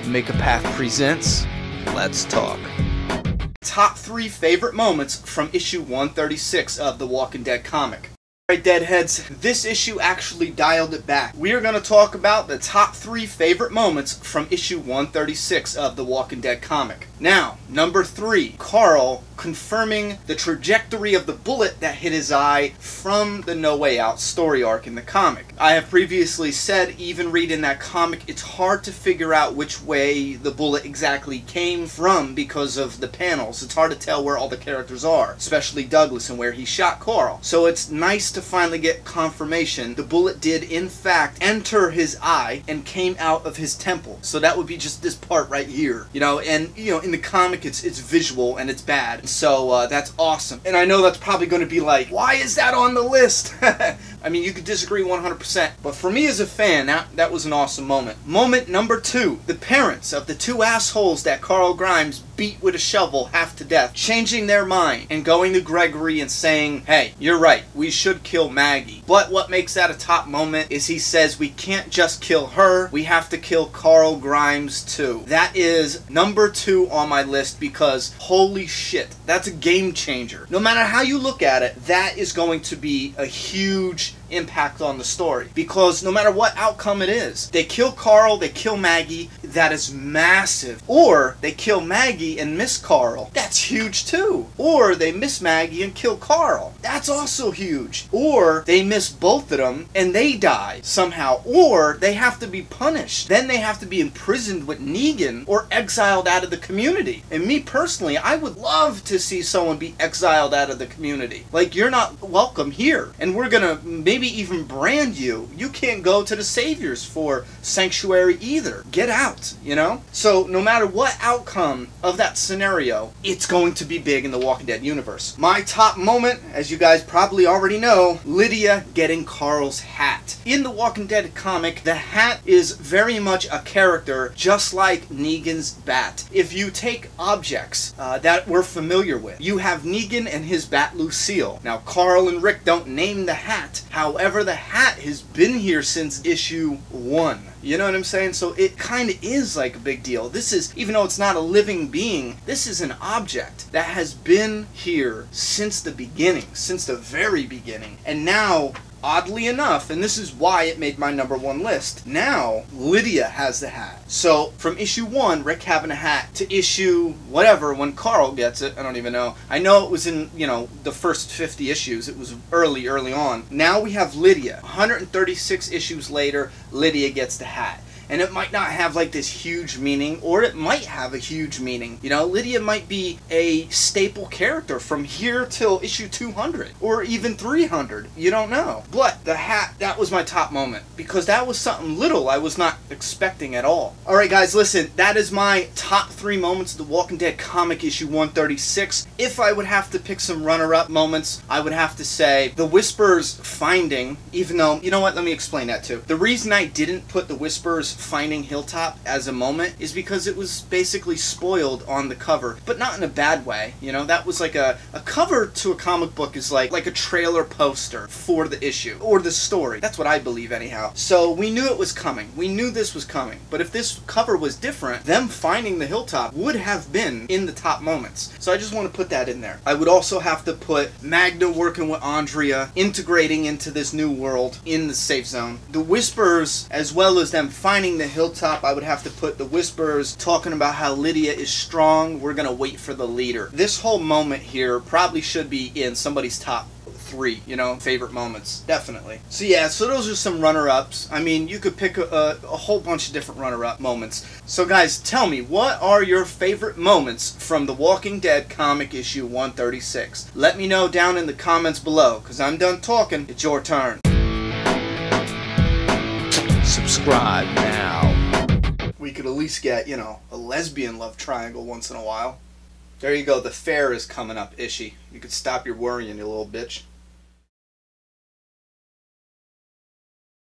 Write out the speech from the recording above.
Make a Path presents Let's Talk. Top 3 favorite moments from issue 136 of the Walking Dead comic. Alright, Deadheads, this issue actually dialed it back. We are going to talk about the top 3 favorite moments from issue 136 of the Walking Dead comic. Now, number 3, Carl confirming the trajectory of the bullet that hit his eye from the No Way Out story arc in the comic. I have previously said, even reading that comic, it's hard to figure out which way the bullet exactly came from because of the panels. It's hard to tell where all the characters are, especially Douglas and where he shot Carl. So it's nice to finally get confirmation the bullet did in fact enter his eye and came out of his temple. So that would be just this part right here, and in the comic it's visual and it's bad. So that's awesome. And I know that's probably going to be like, why is that on the list? I mean, you could disagree 100%, but for me as a fan, that was an awesome moment. Moment number 2, the parents of the 2 assholes that Carl Grimes beat with a shovel half to death, changing their mind and going to Gregory and saying, hey, you're right, we should kill Maggie. But what makes that a top moment is he says we can't just kill her, we have to kill Carl Grimes too. That is number 2 on my list because holy shit, that's a game changer. No matter how you look at it, that is going to be a huge impact on the story, because no matter what outcome it is, they kill Carl, they kill Maggie, that is massive. Or they kill Maggie and miss Carl, that's huge too. Or they miss Maggie and kill Carl, that's also huge. Or they miss both of them and they die somehow, or they have to be punished, then they have to be imprisoned with Negan or exiled out of the community. And me personally, I would love to see someone be exiled out of the community. Like, you're not welcome here, and we're gonna maybe even brand you. You can't go to the Saviors for Sanctuary either. Get out, So no matter what outcome of that scenario, it's going to be big in the Walking Dead universe. My top moment, as you guys probably already know, Lydia getting Carl's hat. In the Walking Dead comic, the hat is very much a character just like Negan's bat. If you take objects that we're familiar with, you have Negan and his bat Lucille. Now Carl and Rick don't name the hat, however the hat has been here since issue 1. You know what I'm saying? So it kind of is like a big deal. This is, even though it's not a living being, this is an object that has been here since the beginning, since the very beginning. And now, oddly enough, and this is why it made my number 1 list, now Lydia has the hat. So from issue 1, Rick having a hat, to issue whatever, when Carl gets it, I don't even know. I know it was in, the first 50 issues. It was early on. Now we have Lydia. 136 issues later, Lydia gets the hat. And it might not have like this huge meaning, or it might have a huge meaning. Lydia might be a staple character from here till issue 200, or even 300. You don't know. But the hat, that was my top moment, because that was something little I was not expecting at all. Alright guys, listen, that is my top 3 moments of the Walking Dead comic issue 136. If I would have to pick some runner-up moments, I would have to say the Whisperers finding, even though, you know what, let me explain that too. The reason I didn't put the Whisperers finding Hilltop as a moment is because it was basically spoiled on the cover, but not in a bad way. That was like a cover to a comic book is like a trailer poster for the issue or the story. That's what I believe anyhow. So we knew it was coming. We knew this was coming. But if this cover was different, them finding the Hilltop would have been in the top moments. So I just want to put that in there. I would also have to put Magda working with Andrea, integrating into this new world in the safe zone. The Whisperers, as well as them finding the Hilltop, I would have to put the Whisperers talking about how Lydia is strong, we're gonna wait for the leader. This whole moment here probably should be in somebody's top 3, favorite moments, definitely. So yeah, so those are some runner-ups. I mean, you could pick a whole bunch of different runner-up moments. So guys, tell me, what are your favorite moments from the Walking Dead comic issue 136? Let me know down in the comments below, because I'm done talking, it's your turn. Subscribe now. We could at least get, a lesbian love triangle once in a while. There you go, the fair is coming up, Ishi. You could stop your worrying, you little bitch.